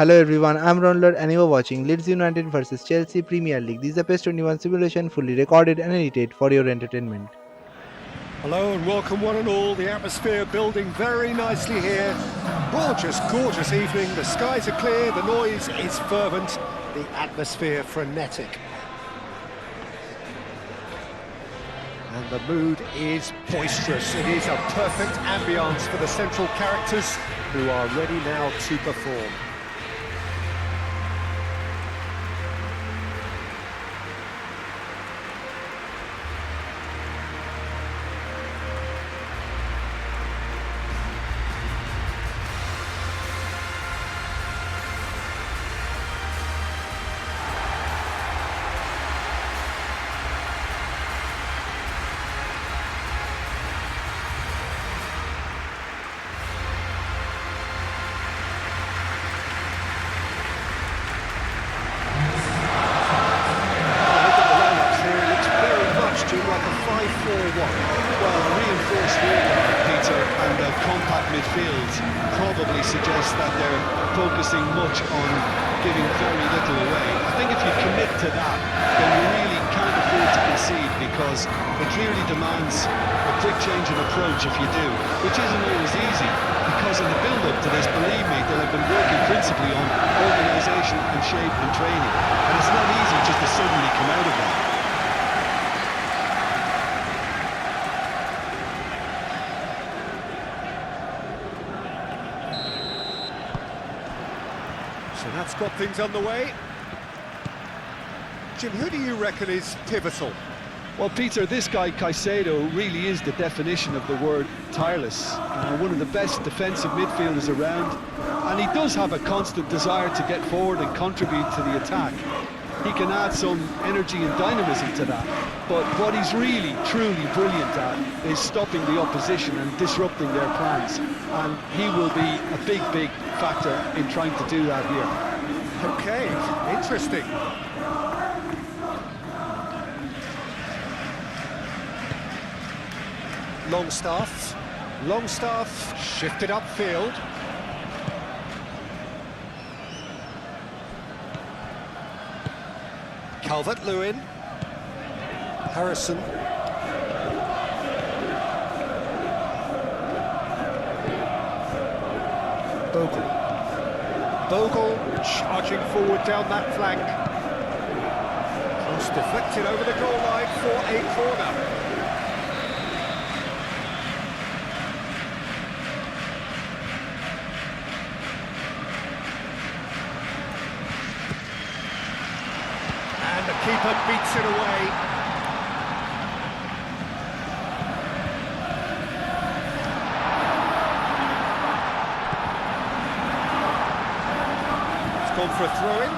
Hello everyone, I'm RAUNDLER and you are watching Leeds United vs Chelsea Premier League. This is a PES 21 simulation fully recorded and edited for your entertainment. Hello and welcome one and all. The atmosphere building very nicely here. Gorgeous, gorgeous evening. The skies are clear, the noise is fervent, the atmosphere frenetic. And the mood is boisterous. It is a perfect ambience for the central characters who are ready now to perform. Like a 5-4-1. Well, a reinforced rearguard, Peter, and a compact midfield probably suggests that they're focusing much on giving very little away. I think if you commit to that, then you really can't afford to concede, because it clearly demands a quick change of approach if you do, which isn't always easy, because in the build-up to this, believe me, they'll have been working principally on organisation and shape and training, and it's not easy just to suddenly come out of that. So that's got things underway. Jim, who do you reckon is pivotal? Well, Peter, this guy Caicedo really is the definition of the word tireless. One of the best defensive midfielders around, and he does have a constant desire to get forward and contribute to the attack. He can add some energy and dynamism to that, but what he's really, truly brilliant at is stopping the opposition and disrupting their plans, and he will be a big, big factor in trying to do that here. Okay, interesting. Longstaff shifted upfield. Calvert-Lewin, Harrison, Bogle charging forward down that flank. Cross deflected over the goal line for a corner. And the keeper beats it away. It's gone for a throw-in.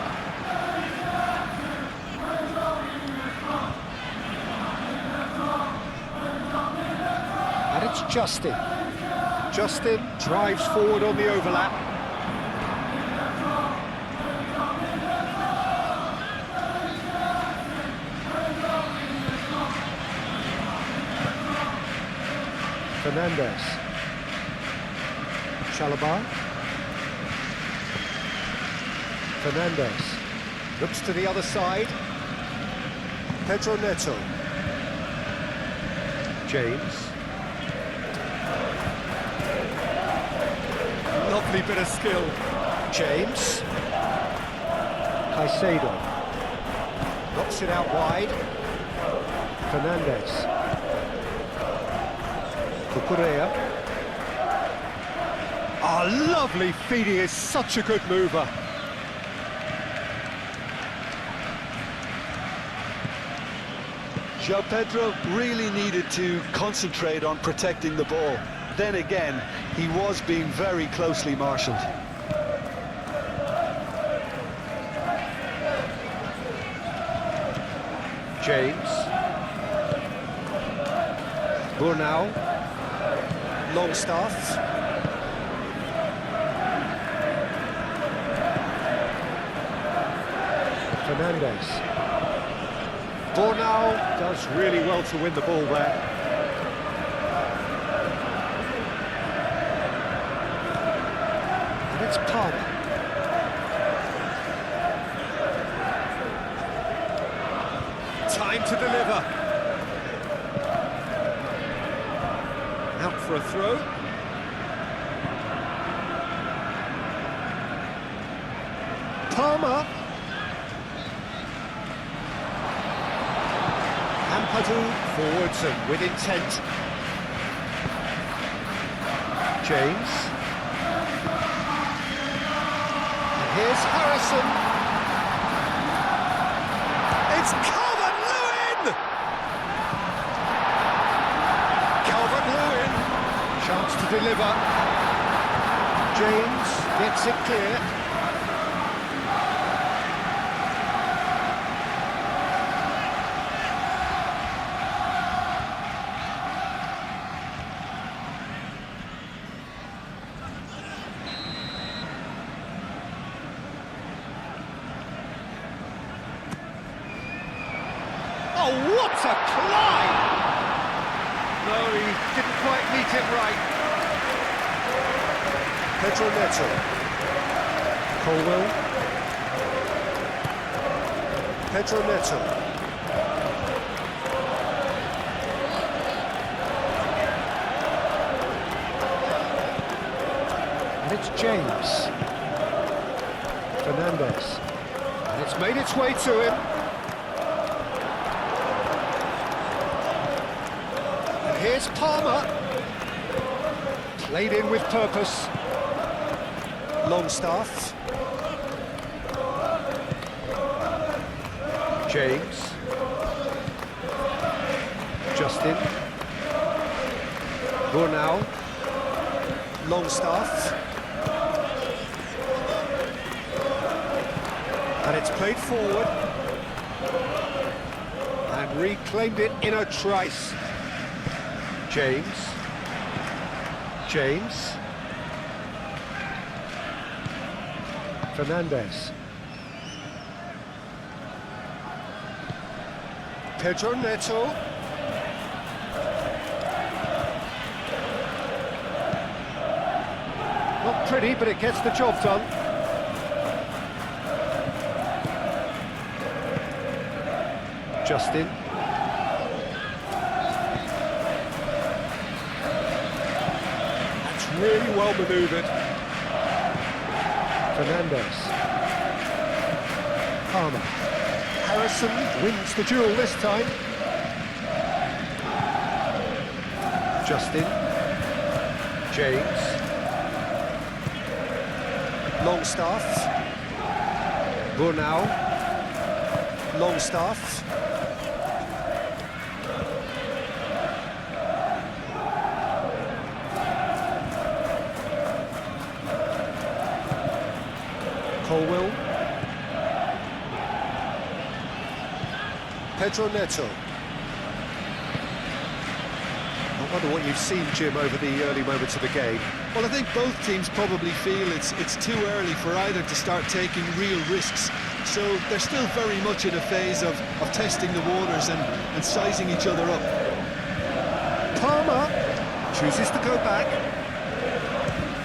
And it's Justin. Justin drives forward on the overlap. Fernandez. Chalobah. Fernandez. Looks to the other side. Pedro Neto. James. Lovely bit of skill. James. Caicedo. Knocks it out wide. Fernandez. Cucurella. Oh, lovely feed, he is such a good mover. João Pedro really needed to concentrate on protecting the ball. Then again, he was being very closely marshalled. James. Burnau. Longstaff. Fernandez. Burnau does really well to win the ball there. And it's Palmer. Time to deliver. Out for a throw. Palmer. Ampadu forwards and with intent. James. And here's Harrison. It's Calvert-Lewin! Calvert-Lewin. Chance to deliver. James gets it clear. Oh, what a climb! No, he didn't quite meet it right. Pedro Neto. Colwell. Pedro Neto. And it's James. Fernandez. And it's made its way to him. Here's Palmer, played in with purpose. Longstaff. James. Justin. Burnau. Longstaff. And it's played forward. And reclaimed it in a trice. James. James. Fernandez. Pedro Neto. Not pretty, but it gets the job done. Justin. Really well manoeuvred. Fernandez. Palmer. Harrison wins the duel this time. Justin. James. Longstaff. Burnau. Longstaff. Colwell. Pedro Neto. I wonder what you've seen, Jim, over the early moments of the game. Well, I think both teams probably feel it's too early for either to start taking real risks. So they're still very much in a phase of testing the waters and sizing each other up. Palmer chooses to go back.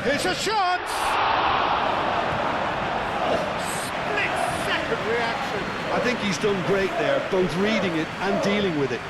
Here's a chance! Split-second reaction. I think he's done great there, both reading it and dealing with it.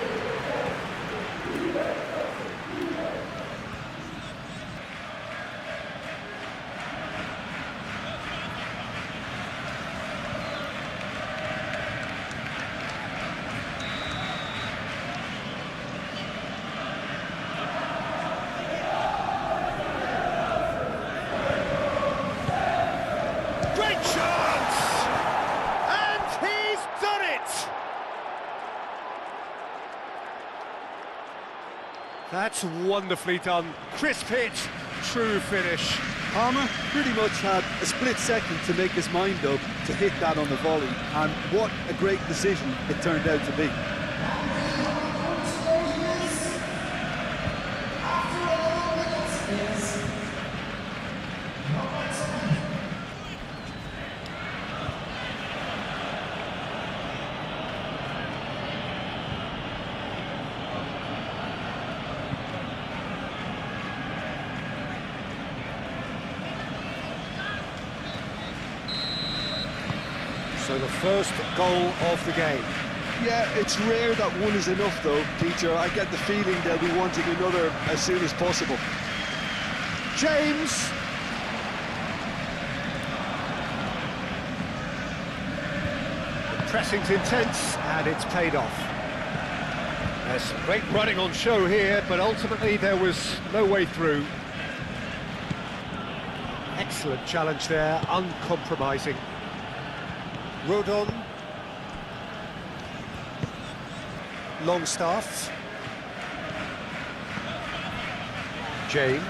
Great chance! And he's done it! That's wonderfully done. Crisp hit, true finish. Palmer pretty much had a split second to make his mind up to hit that on the volley, and what a great decision it turned out to be. So the first goal of the game. Yeah, it's rare that one is enough though, Peter. I get the feeling they'll be wanting another as soon as possible. James. The pressing's intense and it's paid off. There's some great running on show here, but ultimately there was no way through. Excellent challenge there, uncompromising. Rodon. Longstaff. James.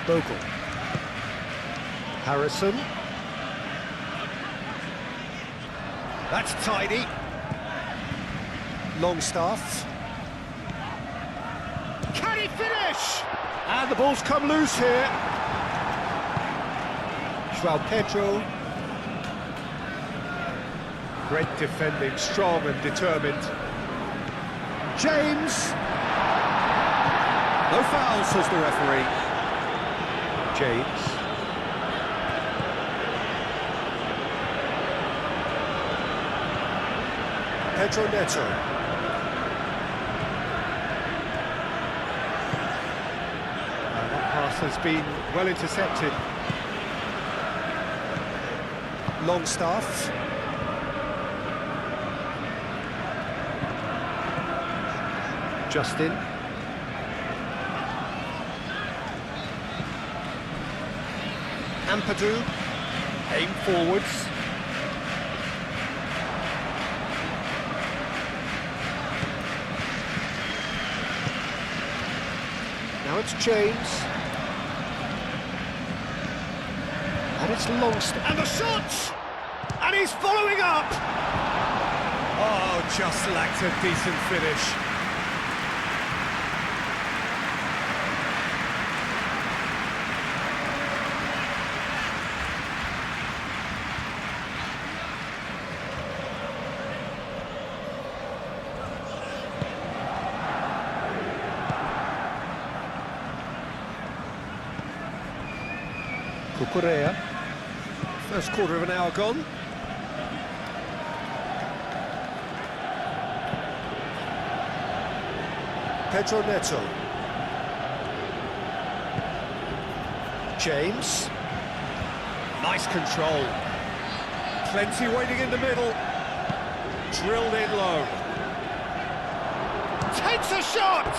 Bogle. Harrison. That's tidy. Longstaff. Can he finish? And the ball's come loose here. João Pedro. Great defending, strong and determined. James. No foul, says the referee. James. Pedro Neto. That pass has been well intercepted. Longstaff. Justin. Ampadu. Aim forwards. Now it's James. And it's Longstaff. And the shot! And he's following up! Oh, just lacked a decent finish. Cucurella. First quarter of an hour gone. Pedro Neto. James. Nice control. Plenty waiting in the middle. Drilled in low. Takes a shot!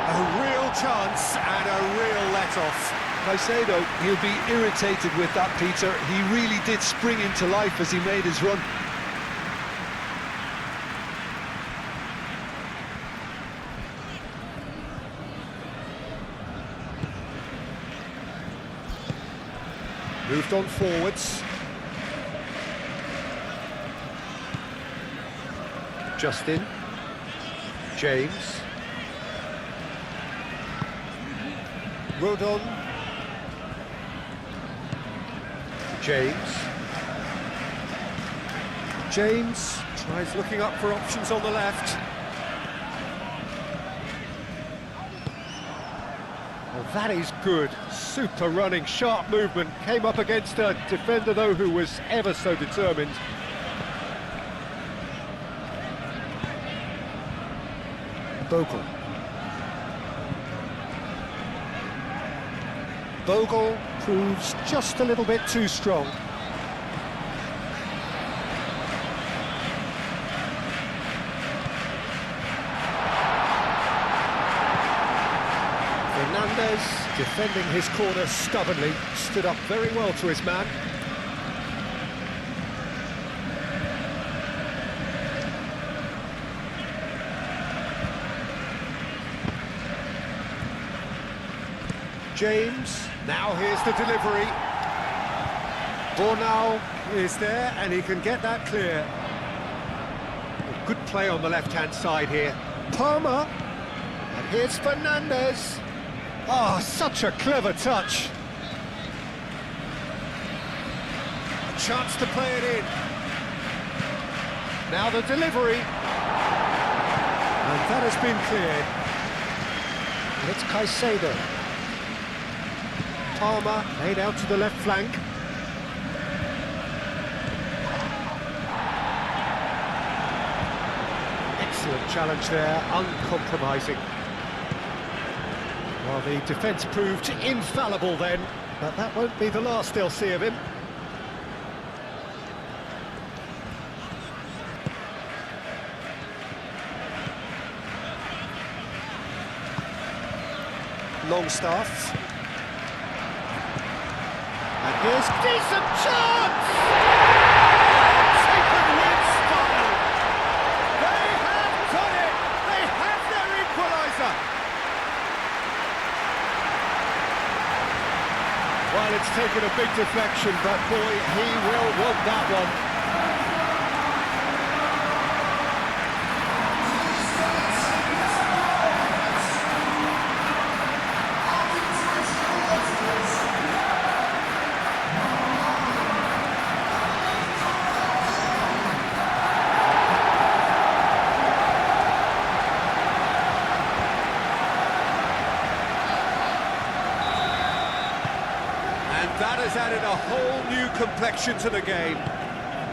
A real chance and a real let-off. I say though, he'll be irritated with that, Peter. He really did spring into life as he made his run. Moved on forwards. Justin. James. Rodon. James. James tries looking up for options on the left. Well, that is good. Super running, sharp movement. Came up against a defender, though, who was ever so determined. Bogle. Bogle proves just a little bit too strong. Fernandez, defending his corner stubbornly, stood up very well to his man. James, now here's the delivery. Bornau is there and he can get that clear. Good play on the left-hand side here. Palmer, and here's Fernandez. Oh, such a clever touch. A chance to play it in. Now the delivery. And that has been cleared. And it's Caicedo. Palmer laid out to the left flank. Excellent challenge there, uncompromising. Well, the defence proved infallible then, but that won't be the last they'll see of him. Longstaff. And here's decent chance! Taken with style! They have done it! They have their equaliser! Well, it's taken a big deflection, but boy, he will want that one. That has added a whole new complexion to the game.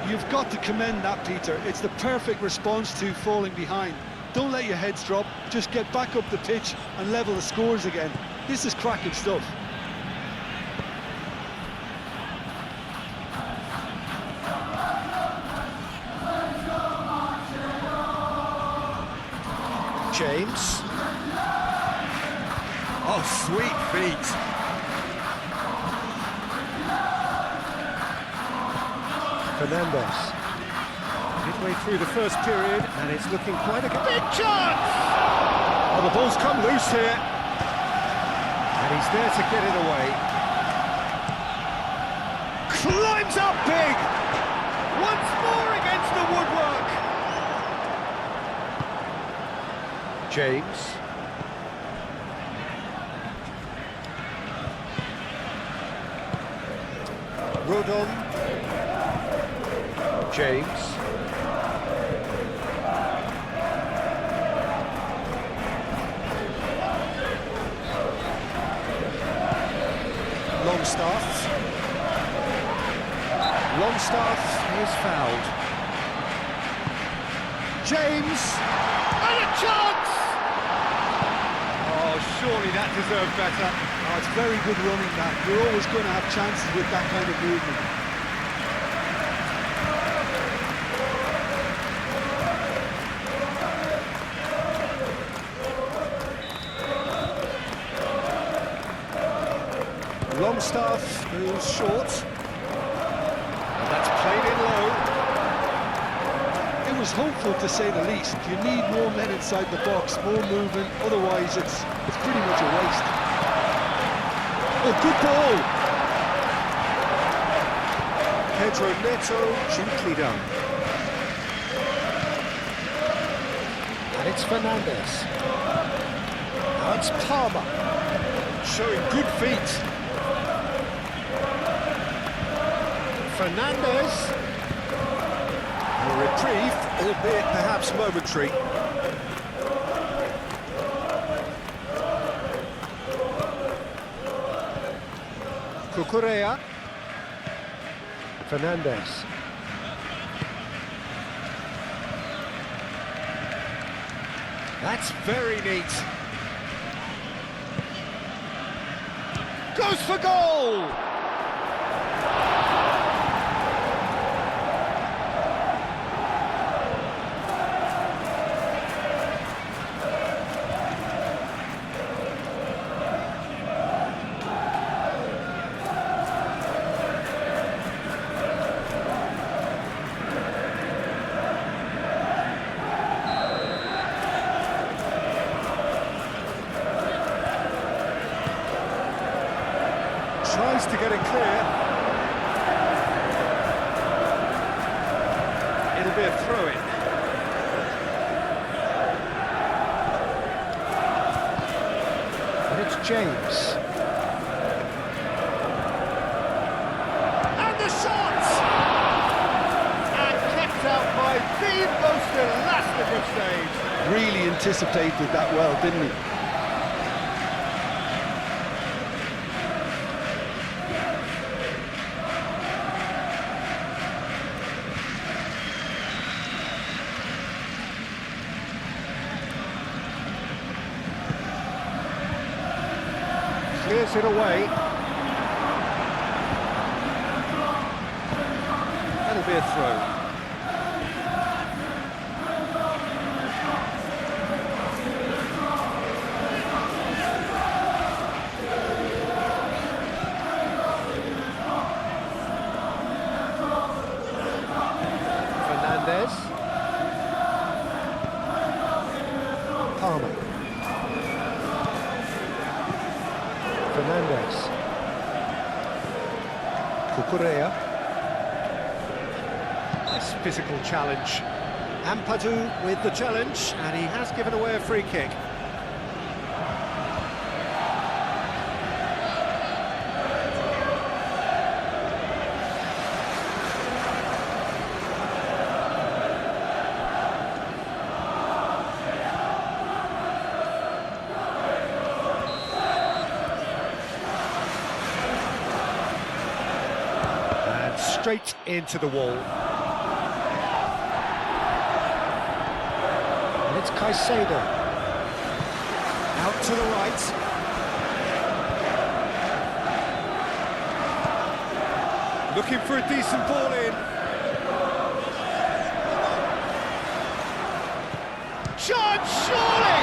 You've got to commend that, Peter. It's the perfect response to falling behind. Don't let your heads drop, just get back up the pitch and level the scores again. This is cracking stuff. James. Oh, sweet feet. Fernandes. Midway through the first period, and it's looking quite a big chance! Oh, the ball's come loose here. And he's there to get it away. Climbs up big! Once more against the woodwork! James. Rodon. James. Longstaff. Longstaff is fouled. James. And a chance! Oh, surely that deserved better. Oh, it's very good running, that. You're always going to have chances with that kind of movement. Longstaff moves short. And that's played in low. It was hopeful, to say the least. You need more men inside the box, more movement, otherwise it's pretty much a waste. Oh, good ball! Pedro Neto, gently done. And it's Fernandes. Now it's Palmer, showing good feet. Fernandes. A reprieve, albeit perhaps momentary. Cucurella. Fernandes. That's very neat. Goes for goal! Tries to get it clear. It'll be a throw-in. And it's James. And the shot! And kept out by the most elastic of saves. Really anticipated that well, didn't he? clears it away. That'll be a throw. Palmer. Fernandez. Cucurella. Nice physical challenge. Ampadu with the challenge, and he has given away a free kick. Straight into the wall. And it's Caicedo. Out to the right. Looking for a decent ball in. Chance, surely!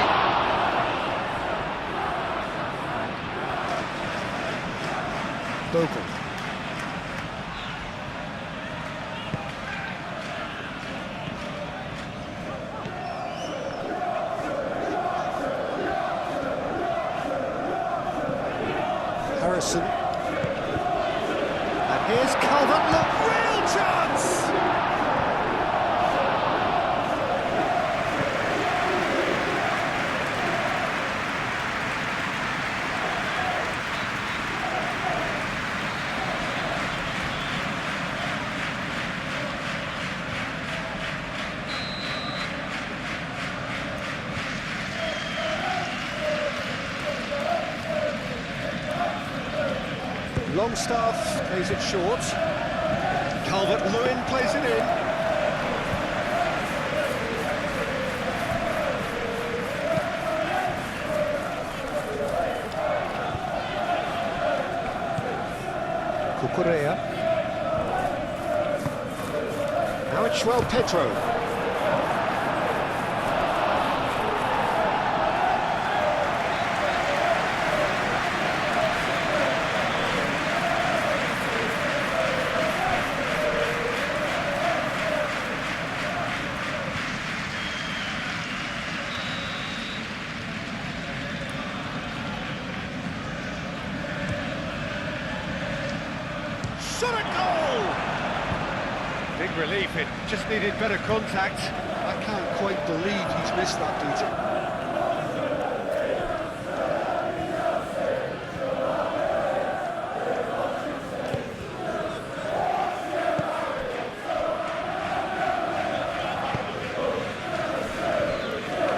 Bogle. Harrison. And here's Calvert-Lewin, real chance! Longstaff plays it short. Calvert-Lewin plays it in. Cucurella. Now it's João Pedro. Shot a goal! Big relief, it just needed better contact. I can't quite believe he's missed that, Peter.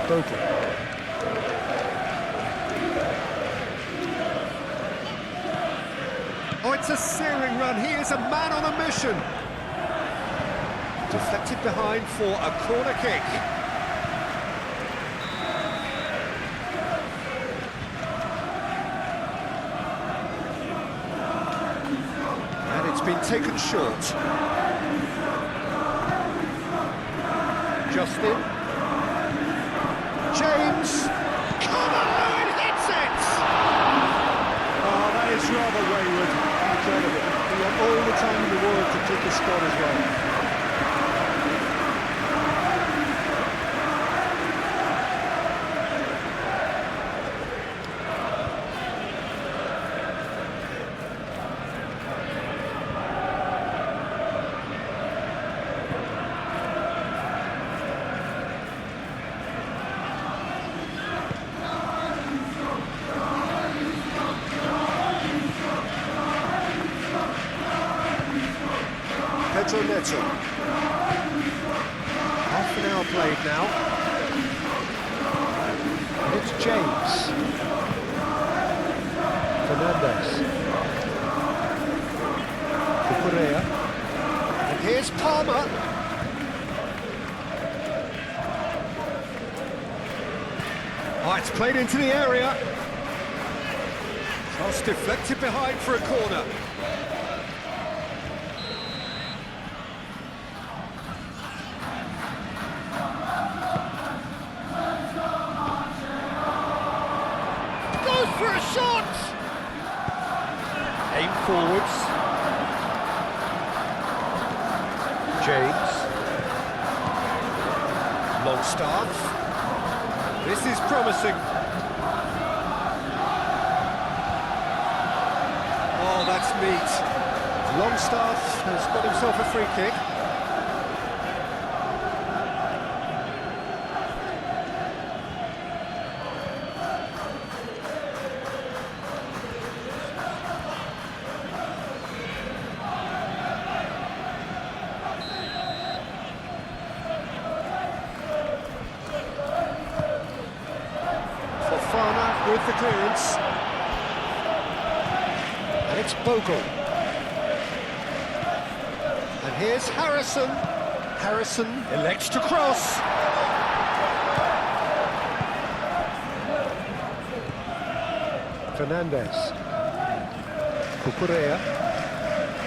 Bogle. Oh, it's a searing run. He is a man on a mission. Deflected behind for a corner kick. And it's been taken short. Justin. James. Come on, it hits it! Oh, that is rather wayward. Incredible. He had all the time in the world to take a spot as well. Pedro Neto. Half an hour played now. And it's James. Fernandez. Cucurella. And here's Palmer. Oh, it's played into the area. Cross deflected behind for a corner. Goes for a shot! Aim forwards. James. Longstaff. This is promising. Oh, that's neat. Longstaff has got himself a free kick. Fofana with the clearance. And it's Bogle. And here's Harrison. Harrison elects to cross. Fernandez. Cucurella.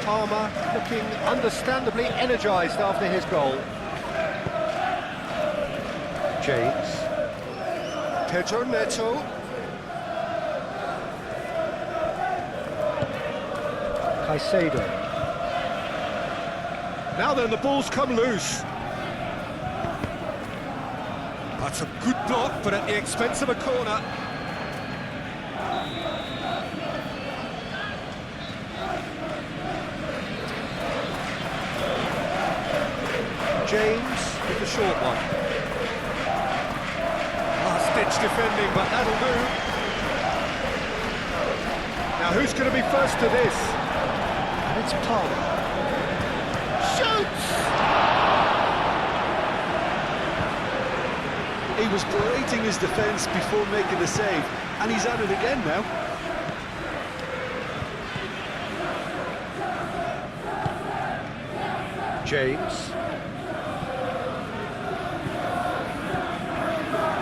Palmer looking understandably energised after his goal. James. Pedro Neto. Caicedo. Now then, the ball's come loose. That's a good block, but at the expense of a corner. James with the short one. Last-ditch defending, but that'll do. Now who's going to be first to this? And it's Palmer. Shoots! He was berating his defence before making the save, and he's at it again now. James.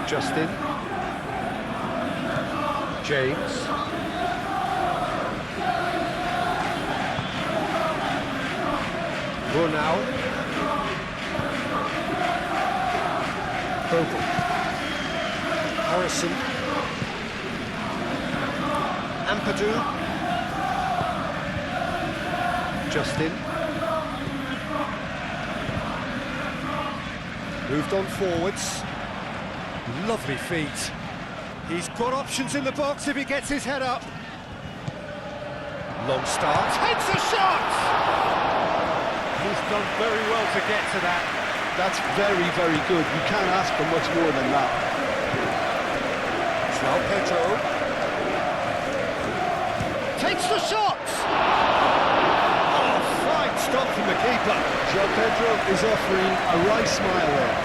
Justin. James. Brunel. Bogle. Harrison. Ampadu. Justin. Moved on forwards. Lovely feet. He's got options in the box if he gets his head up. Long start. Takes a shot! He's done very well to get to that. That's very, very good. You can't ask for much more than that. João Pedro. Takes the shot! Oh, fine stop from the keeper. João Pedro is offering a right smile there.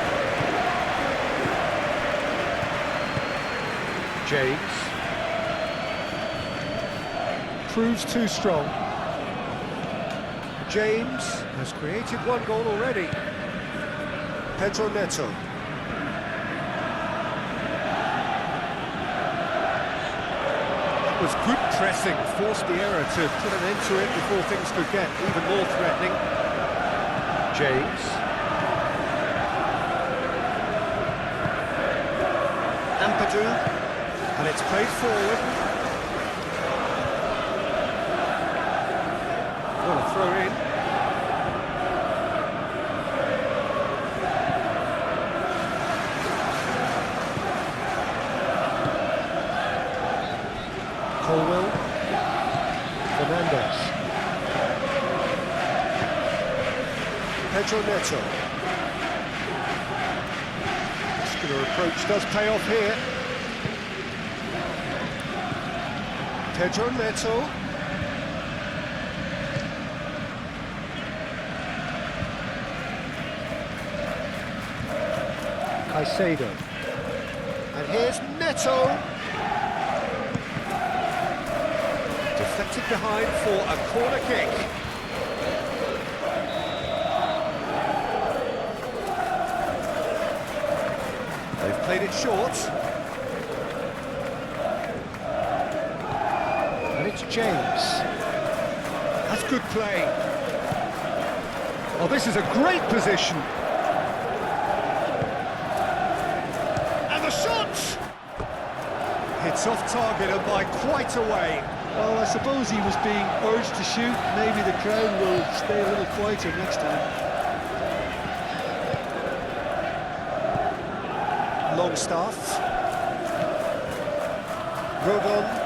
James. Proves too strong. James has created one goal already. Pedro Neto. That was good pressing, forced the error to put an end to it before things could get even more threatening. James. Ampadu. And it's played forward. What a throw in. Colwell. Fernandez. Pedro Neto. Muscular approach does pay off here. Pedro Neto. Caicedo. And here's Neto. Deflected behind for a corner kick. They've played it short. And James. That's good play. Oh, this is a great position. And the shot! It's off target and by quite a way. Well, I suppose he was being urged to shoot. Maybe the crowd will stay a little quieter next time. Longstaff. Rodon.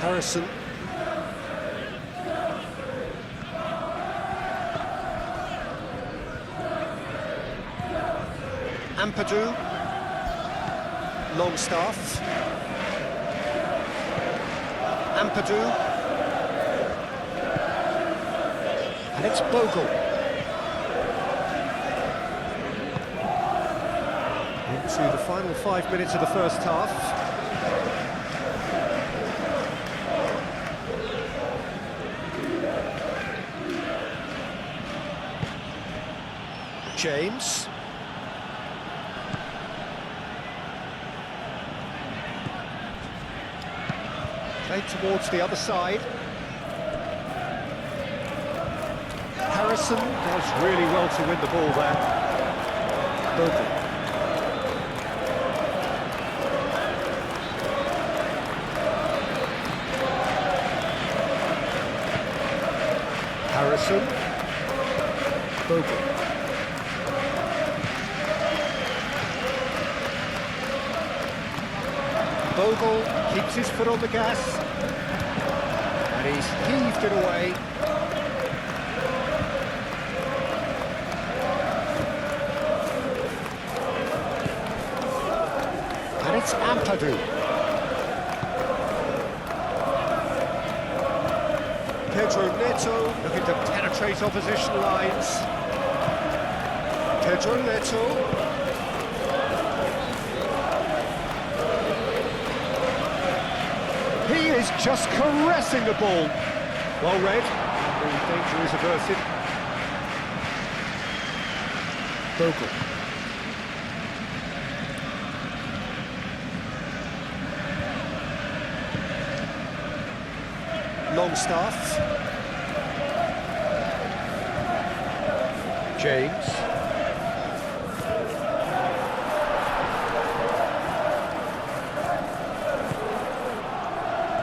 Harrison. Ampadu. Longstaff. Ampadu. And it's Bogle. Into the final 5 minutes of the first half. James. Played towards the other side. Harrison does really well to win the ball there. Bogle. Harrison. Bogle. Bogle keeps his foot on the gas, and he's heaved it away. And it's Ampadu. Pedro Neto looking to penetrate opposition lines. Pedro Neto. He is just caressing the ball. Well read. The danger is averted. Bogle. Longstaff. James.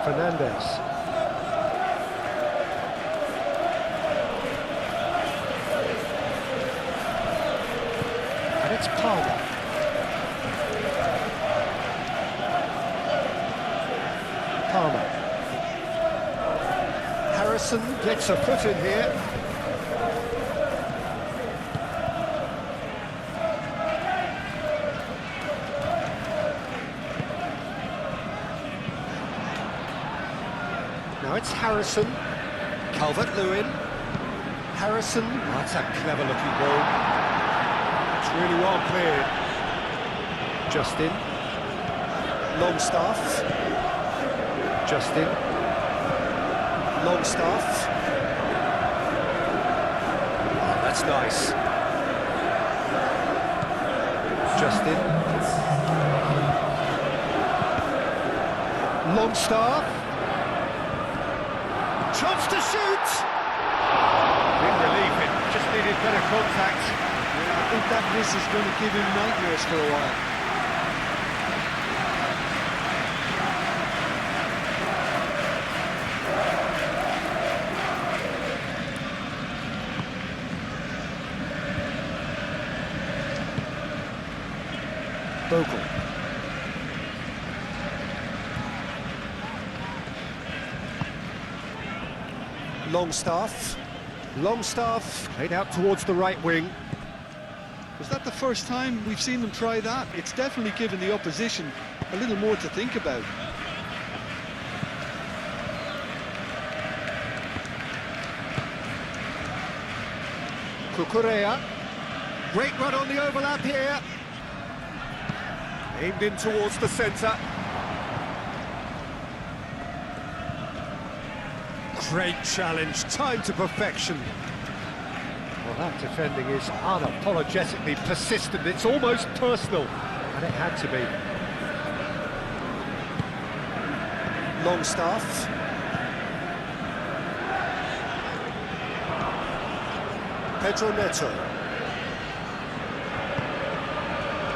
Fernandez. And it's Palmer. Palmer. Harrison gets a foot in here. Now it's Harrison. Calvert-Lewin. Harrison. Oh, that's a clever-looking ball. It's really well cleared. Justin. Longstaff. Justin. Longstaff. Oh, that's nice. Justin. Longstaff. Chance to shoot! Didn't relieve it, just needed better contact. Yeah, I think that miss is going to give him nightmares for a while. Bogle. Longstaff. Longstaff played out towards the right wing. Was that the first time we've seen them try that? It's definitely given the opposition a little more to think about. Cucurella. Great run on the overlap here. Aimed in towards the centre. Great challenge, time to perfection. Well, that defending is unapologetically persistent, it's almost personal. And it had to be. Longstaff. Pedro Neto.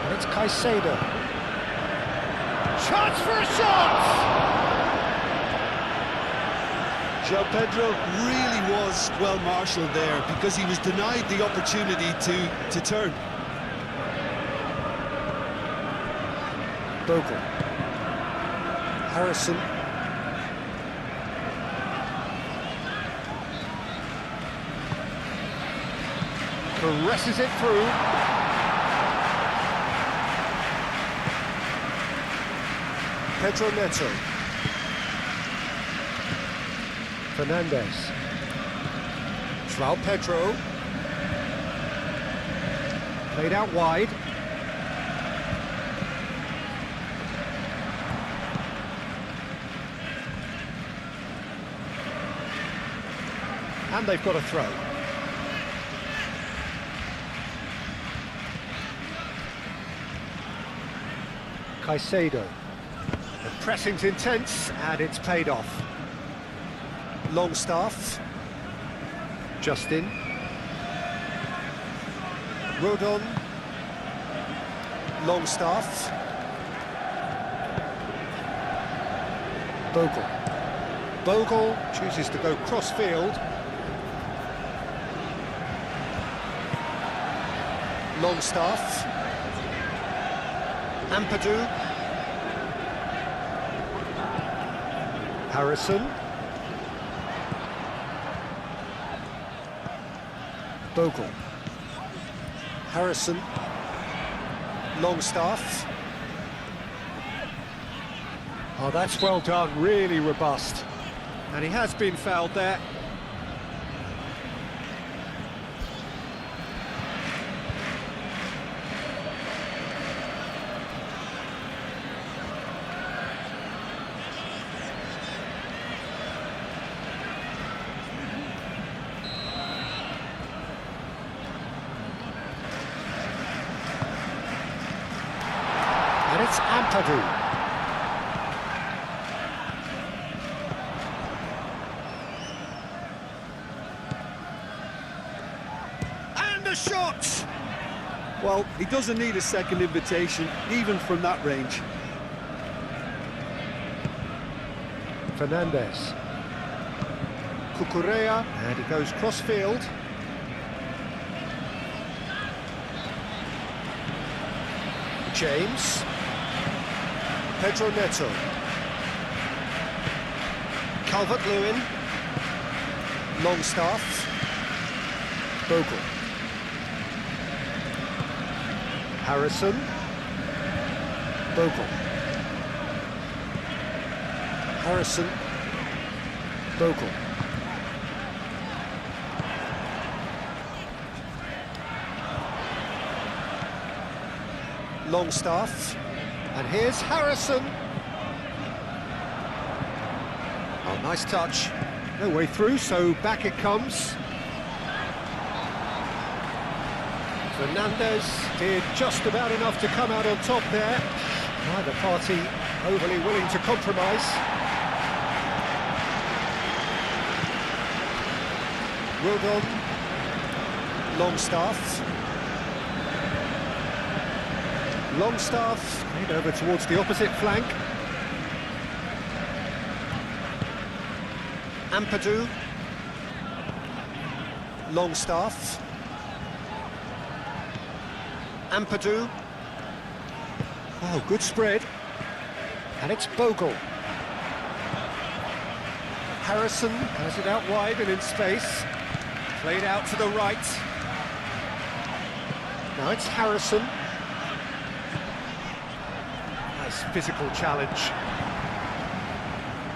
And it's Caicedo. Chance for a shot! João Pedro really was well marshalled there because he was denied the opportunity to turn. Bogle. Harrison. Caresses it through. Pedro Neto. Fernandez. João Pedro. Played out wide. And they've got a throw. Caicedo. The pressing's intense and it's paid off. Longstaff. Justin. Rodon. Longstaff. Bogle. Bogle chooses to go cross-field. Longstaff. Ampadu. Harrison. Bogle. Harrison. Longstaff. Oh, that's well done, really robust. And he has been fouled there. And it's Ampadu. And a shot! Well, he doesn't need a second invitation, even from that range. Fernandez. Cucurella, and he goes cross-field. James. Pedro Neto. Calvert-Lewin. Longstaff. Bogle. Harrison. Bogle. Harrison. Bogle. Longstaff. And here's Harrison. Oh, nice touch. No way through, so back it comes. Fernandez did just about enough to come out on top there. Neither party overly willing to compromise. Rodon. Longstaff. Longstaff made over towards the opposite flank. Ampadu. Longstaff. Ampadu. Oh, good spread. And it's Bogle. Harrison has it out wide and in space. Played out to the right. Now it's Harrison. Nice physical challenge.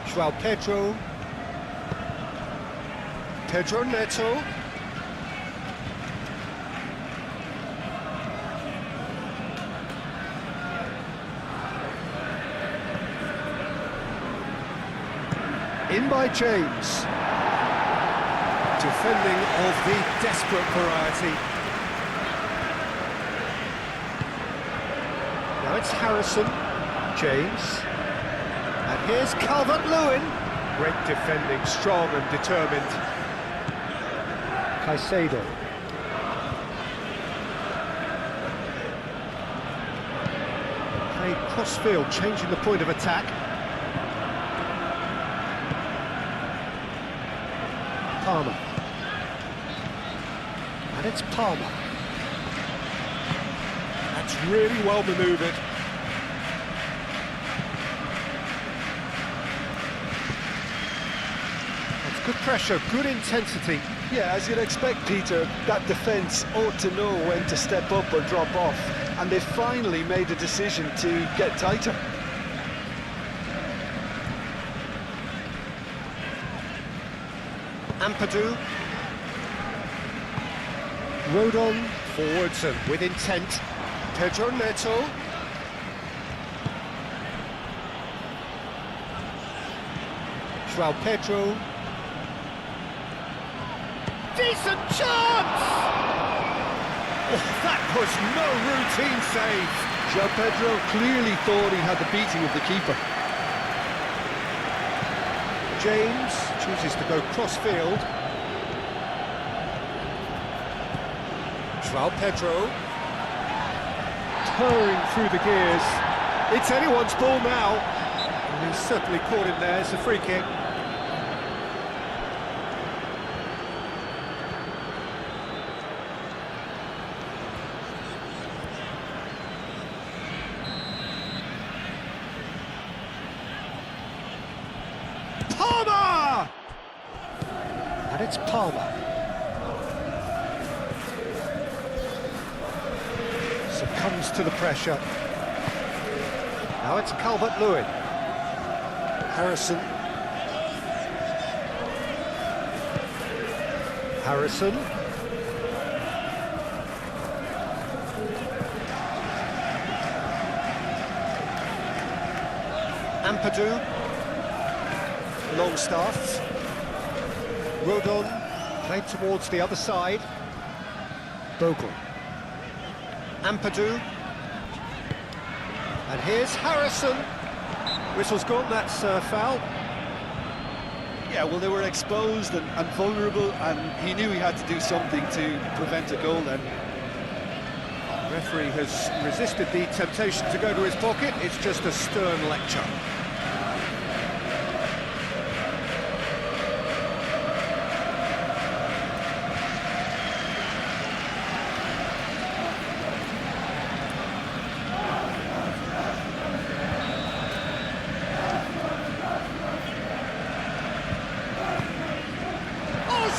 João Pedro. Pedro Neto. In by James. Defending of the desperate variety. Now it's it's Harrison. James. And here's Calvert-Lewin. Great defending, strong and determined. Caicedo. Played cross-field, changing the point of attack. Palmer. And it's Palmer. That's really well manoeuvred. That's good pressure, good intensity. Yeah, as you'd expect, Peter, that defence ought to know when to step up or drop off, and they finally made a decision to get tighter. Ampadu. Rodon forwards and with intent. Pedro Neto. João Pedro. Decent chance! Oh, that was no routine save. João Pedro clearly thought he had the beating of the keeper. James chooses to go cross-field. João Pedro. Purring through the gears. It's anyone's ball now. And he's certainly caught him there. It's a free kick. Palmer! And it's Palmer. Succumbs to the pressure. Now it's Calvert-Lewin. Harrison. Harrison. Ampadu. Longstaff. Rodon. Played towards the other side. Bogle. Ampadu. And here's Harrison. Whistle's gone, that's foul. Yeah, well, they were exposed and vulnerable, and he knew he had to do something to prevent a goal then. The referee has resisted the temptation to go to his pocket. It's just a stern lecture.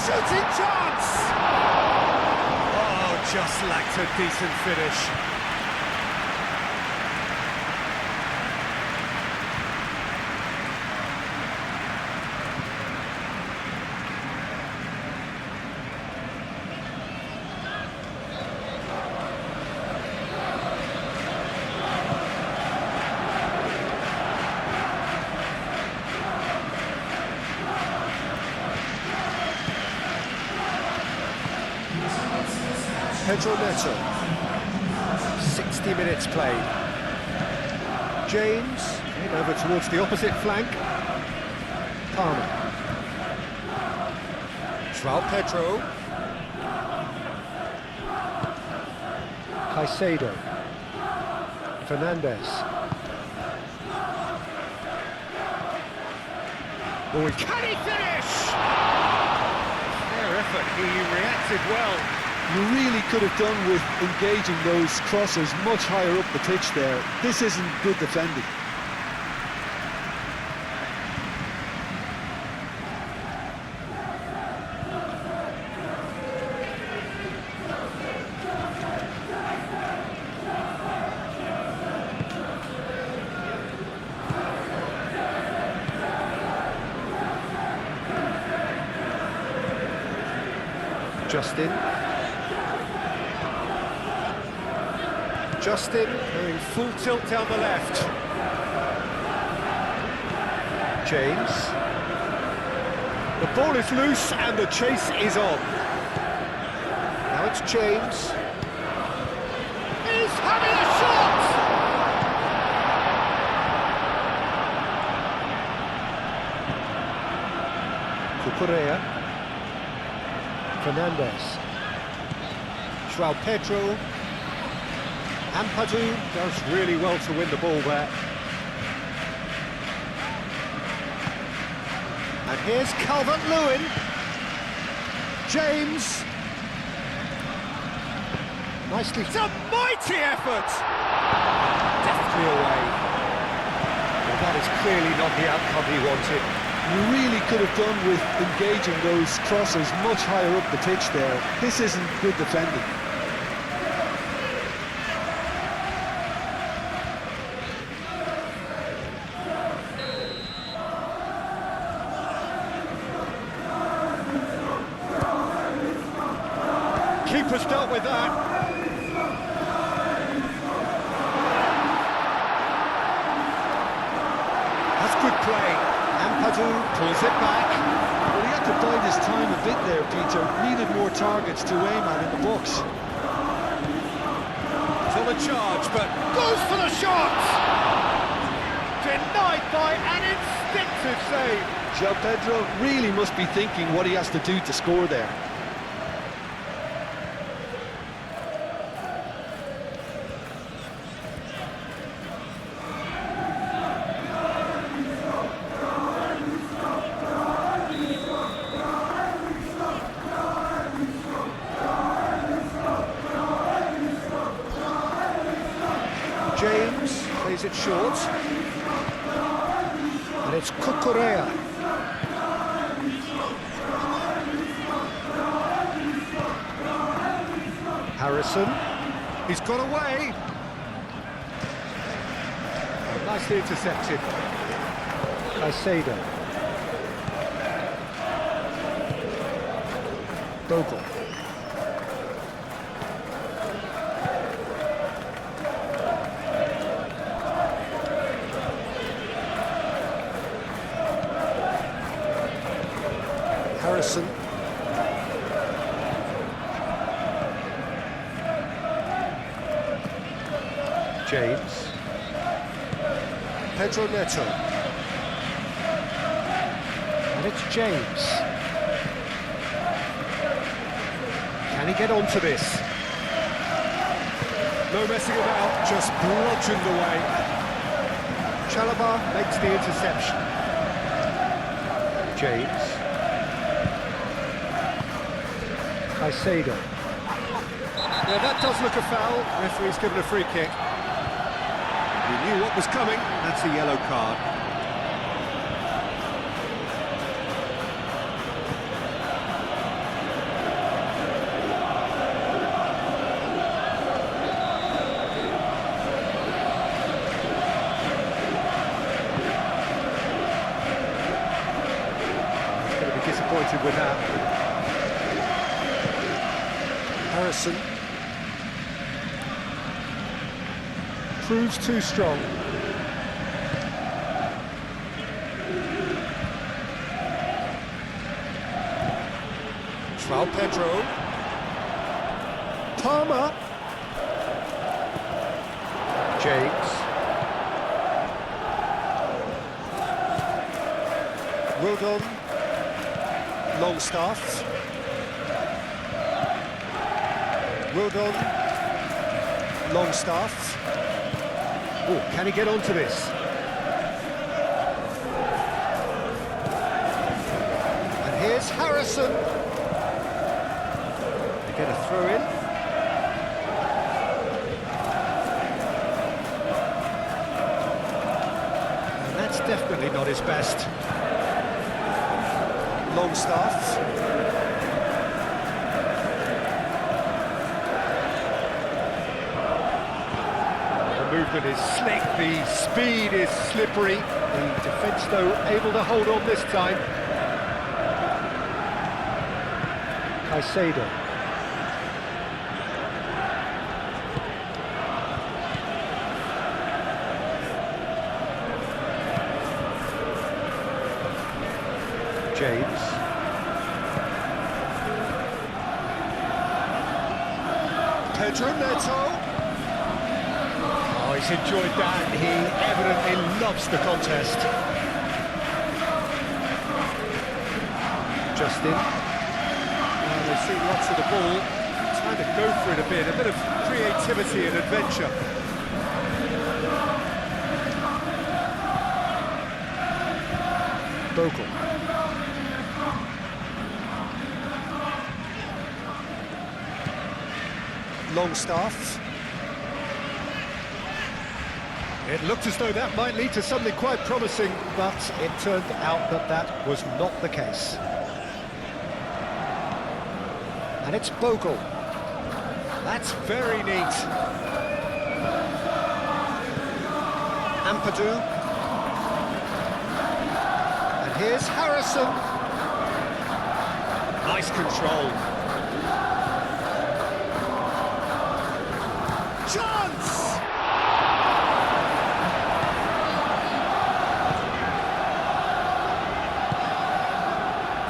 Shooting chance! Oh, just lacked a decent finish. Pedro Neto. 60 minutes played. James came over towards the opposite flank. Palmer. João Pedro. Caicedo. Fernandez. Oh, can he finish? Fair effort, he reacted well. You really could have done with engaging those crossers much higher up the pitch there. This isn't good defending. Justin going full tilt down the left. James. The ball is loose and the chase is on. Now it's James. He's having a shot! Cucurella. Fernandez. João Pedro. Ampadu does really well to win the ball there. And here's Calvert-Lewin. James. Nicely. It's a mighty effort! Deftly away. Well, that is clearly not the outcome he wanted. You really could have done with engaging those crosses much higher up the pitch there. This isn't good defending. Keeper's dealt with that. That's good play. Ampadu pulls it back. Well, he had to bide his time a bit there, Peter. Needed more targets to aim at in the box. It's on a charge, but goes for the shot! Denied by an instinctive save. João Pedro really must be thinking what he has to do to score there. James plays it short. And it's Cucurella. Harrison. He's got away. Nicely intercepted. Caicedo. Bogle. Harrison. James. Pedro Neto. And it's James. Can he get onto this? No messing about, just bludgeoned away. Chalobah makes the interception. James. Caicedo. Yeah, that does look a foul. Referee's given a free kick. He knew what was coming. That's a yellow card. He's going to be disappointed with that. Harrison proves too strong. João Pedro. Palmer. James. Rodon. Longstaff. Rodon. Longstaff. Oh, can he get onto this? And here's Harrison. They get a throw in. And that's definitely not his best. Longstaff. Movement is slick, the speed is slippery, the defence though able to hold on this time. Caicedo. James. Pedro Neto. Oh, he's enjoyed that. He evidently loves the contest. Justin. They've seen lots of the ball. Time to go for it a bit of creativity and adventure. Bogle. Longstaff. It looked as though that might lead to something quite promising, but it turned out that that was not the case. And it's Bogle. That's very neat. Ampadu. And here's Harrison. Nice control. Chance!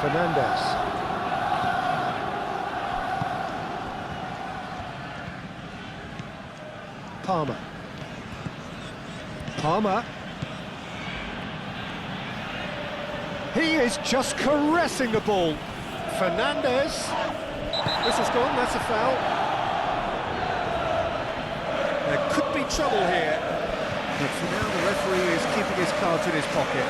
Fernandez. Palmer. He is just caressing the ball. Fernandez. This is gone, that's a foul. There could be trouble here. But for now, the referee is keeping his cards in his pocket.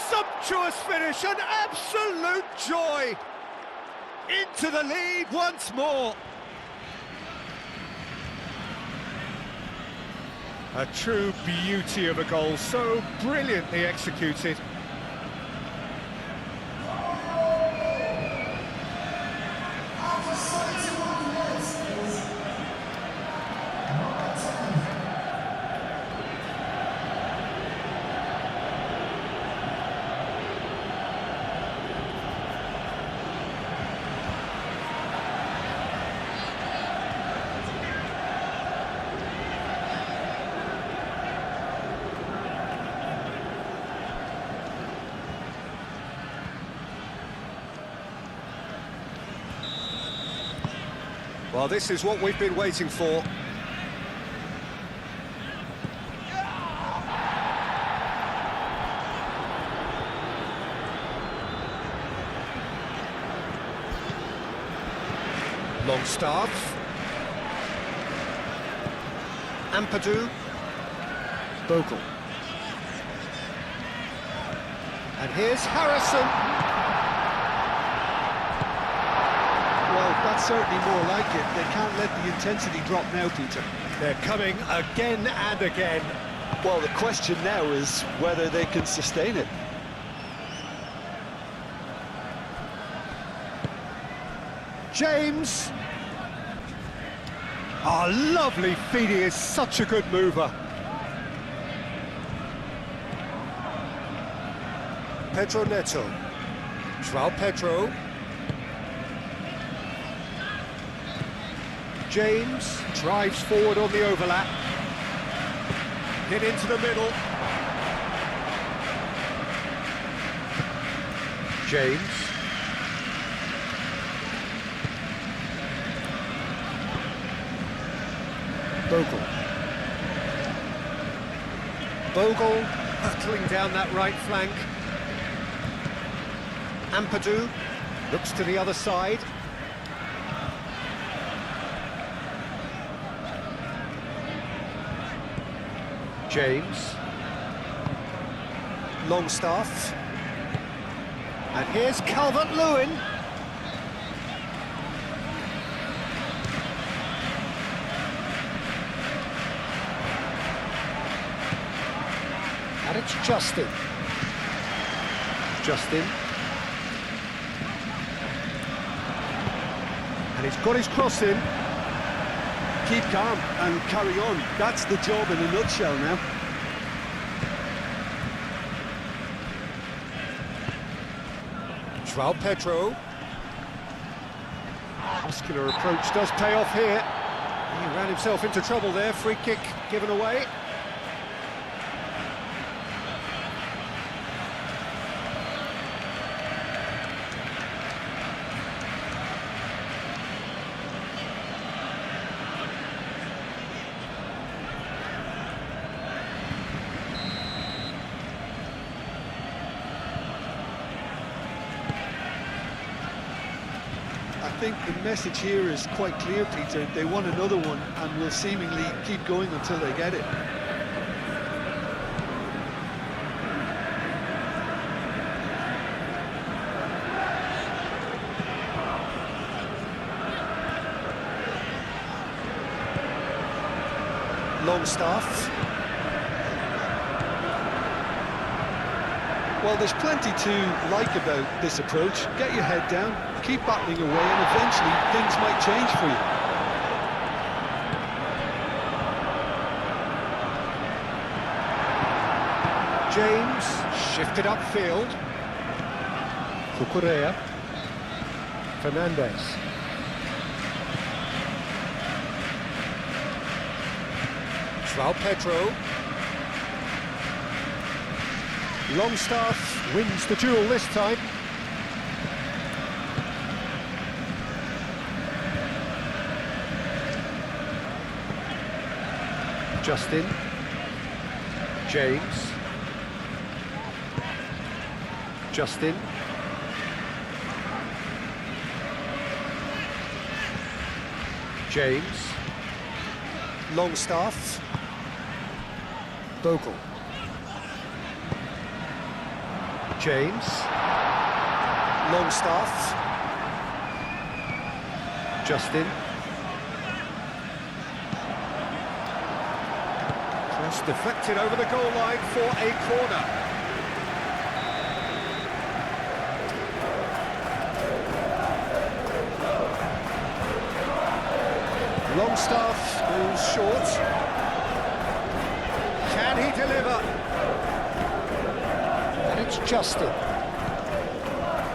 Sumptuous finish, an absolute joy! Into the lead once more. A true beauty of a goal, so brilliantly executed. Well, this is what we've been waiting for. Longstaff. Ampadu. Bogle. And here's Harrison. Well, that's certainly more like it. They can't let the intensity drop now, Peter. They're coming again and again. Well, the question now is whether they can sustain it. James. Oh, lovely feed. He is such a good mover. Pedro Neto. João Pedro. James drives forward on the overlap. Hit into the middle. James. Bogle. Bogle hurtling down that right flank. Ampadu looks to the other side. James. Longstaff. And here's Calvert-Lewin. And it's Justin. And he's got his cross in. Keep calm and carry on. That's the job in a nutshell now. João Pedro. Muscular approach does pay off here. He ran himself into trouble there, free kick given away. I think the message here is quite clear, Peter. They want another one and will seemingly keep going until they get it. Longstaff. Well, there's plenty to like about this approach. Get your head down, keep battling away, and eventually things might change for you. James shifted upfield. Cucurella. Fernandez. João Pedro. Longstaff wins the duel this time. Justin. James. Justin. James. Longstaff. Bogle. James. Longstaff. Justin. Cross deflected over the goal line for a corner. Longstaff moves short. Can he deliver? And it's Justin.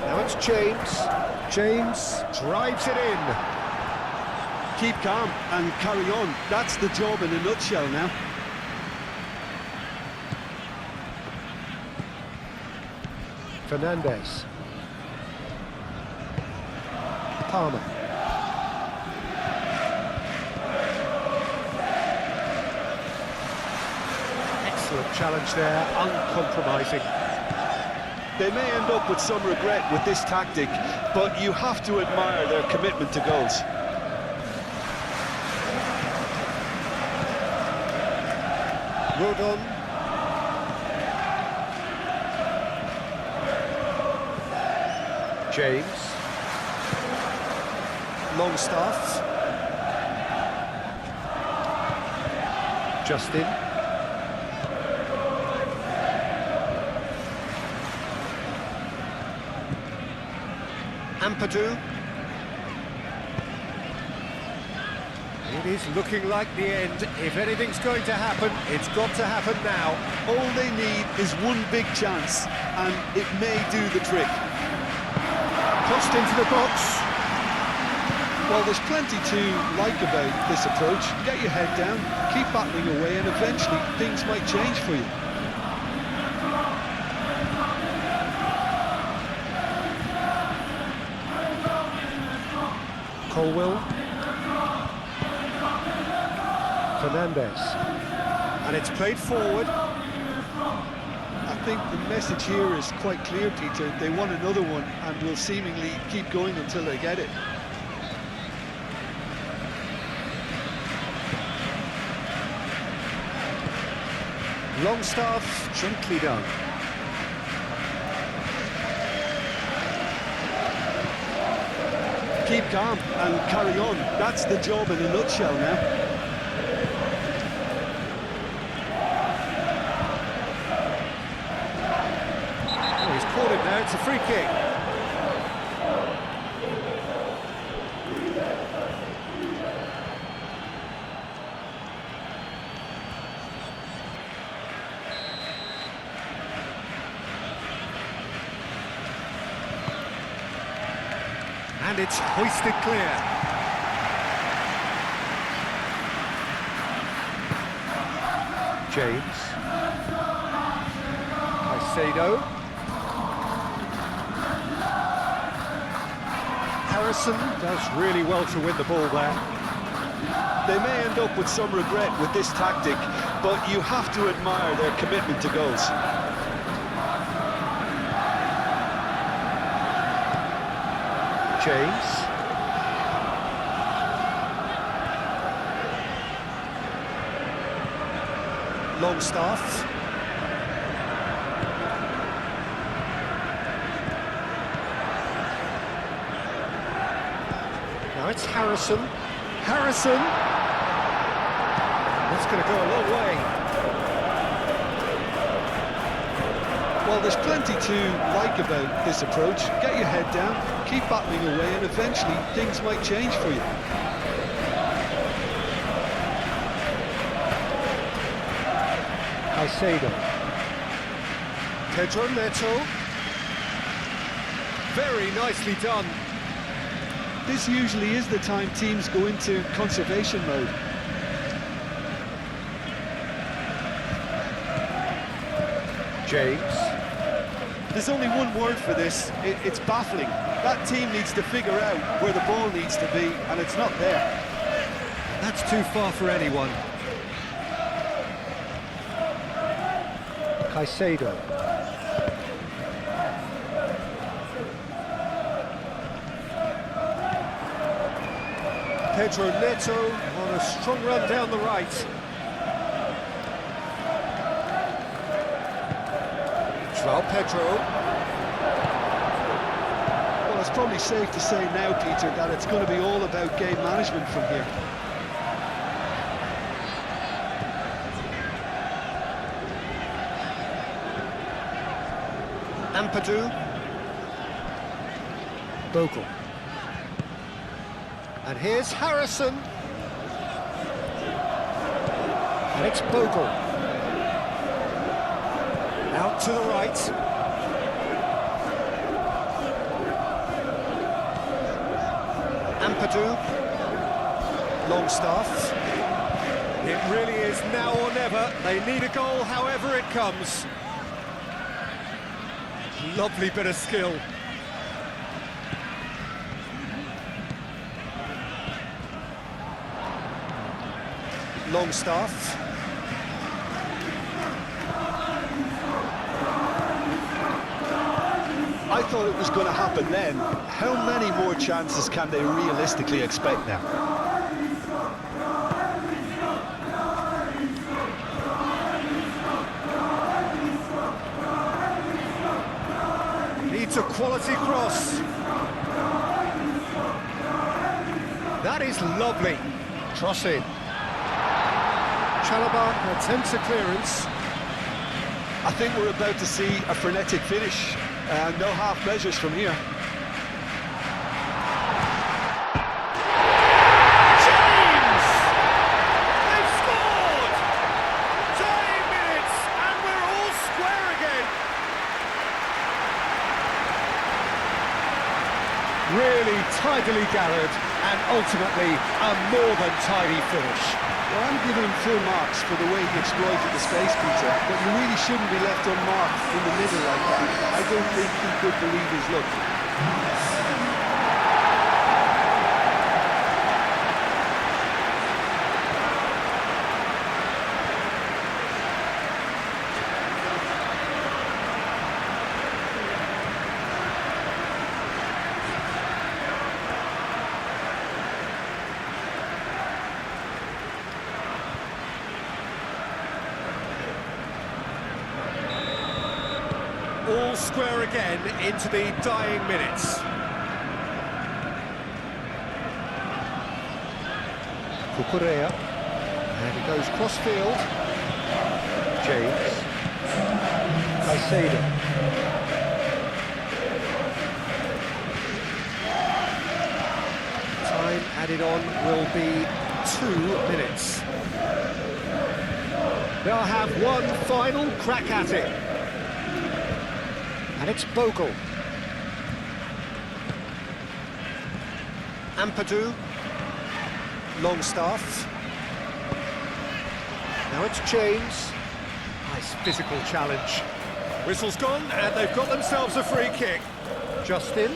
Now it's James. James drives it in. Keep calm and carry on. That's the job in a nutshell now. Fernandez. Palmer. Excellent challenge there, uncompromising. They may end up with some regret with this tactic, but you have to admire their commitment to goals. Rodon. James. Longstaff. Justin. Ampadu. It is looking like the end. If anything's going to happen, it's got to happen now. All they need is one big chance, and it may do the trick. Crossed into the box. Well, there's plenty to like about this approach. Get your head down, keep battling away, and eventually things might change for you. Colwell. Fernandez. And it's played forward. I think the message here is quite clear, Peter. They want another one and will seemingly keep going until they get it. Longstaff, gently done. Keep calm and carry on. That's the job in a nutshell now. Oh, he's caught it there, it's a free kick. And it's hoisted clear. James. Caicedo. Harrison does really well to win the ball there. They may end up with some regret with this tactic, but you have to admire their commitment to goals. James. Longstaff. Now it's Harrison. Harrison! That's going to go a long way. Well, there's plenty to like about this approach. Get your head down, keep battling away, and eventually things might change for you. Caicedo. Pedro Neto. Very nicely done. This usually is the time teams go into conservation mode. James. There's only one word for this, it's baffling. That team needs to figure out where the ball needs to be, and it's not there. That's too far for anyone. Caicedo. Pedro Neto on a strong run down the right. João Pedro. Well, it's probably safe to say now, Peter, that it's going to be all about game management from here. Ampadu. Bogle. And here's Harrison. And it's Bogle. Out to the right. Ampadu. Longstaff. It really is now or never. They need a goal however it comes. Lovely bit of skill. Longstaff. I thought it was going to happen then. How many more chances can they realistically expect now? Needs a quality cross. That is lovely. Cross in. Chalobah attempts a clearance. I think we're about to see a frenetic finish. No half measures from here. James! They've scored! 30 minutes and we're all square again. Really tidily gathered and ultimately a more than tidy finish. Well, I'm giving him full marks for the way he exploited the space, Peter, but you really shouldn't be left unmarked in the middle like that. I don't think he could believe his luck. All square again into the dying minutes. Cucurella. And he goes cross-field. James. Caicedo. Time added on will be 2 minutes. They'll have one final crack at it. And it's Bogle. Ampadu. Longstaff. Now it's James. Nice physical challenge. Whistle's gone, and they've got themselves a free kick. Justin.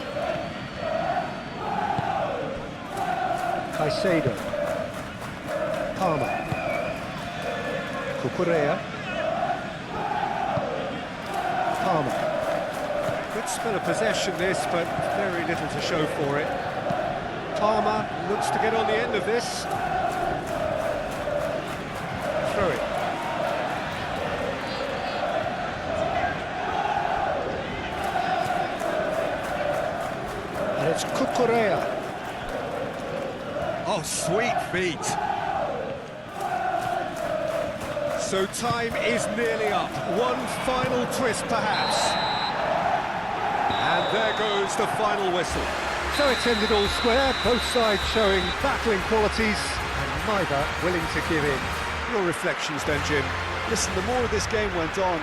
Caicedo. Palmer. Cucurella. Palmer. Good spell of possession this, but very little to show for it. Palmer looks to get on the end of this. Throw it. And it's Cucurella. Oh, sweet feet. So time is nearly up. One final twist, perhaps. And there goes the final whistle. So it's ended all square, both sides showing battling qualities, and neither willing to give in. Your reflections then, Jim? Listen, the more this game went on,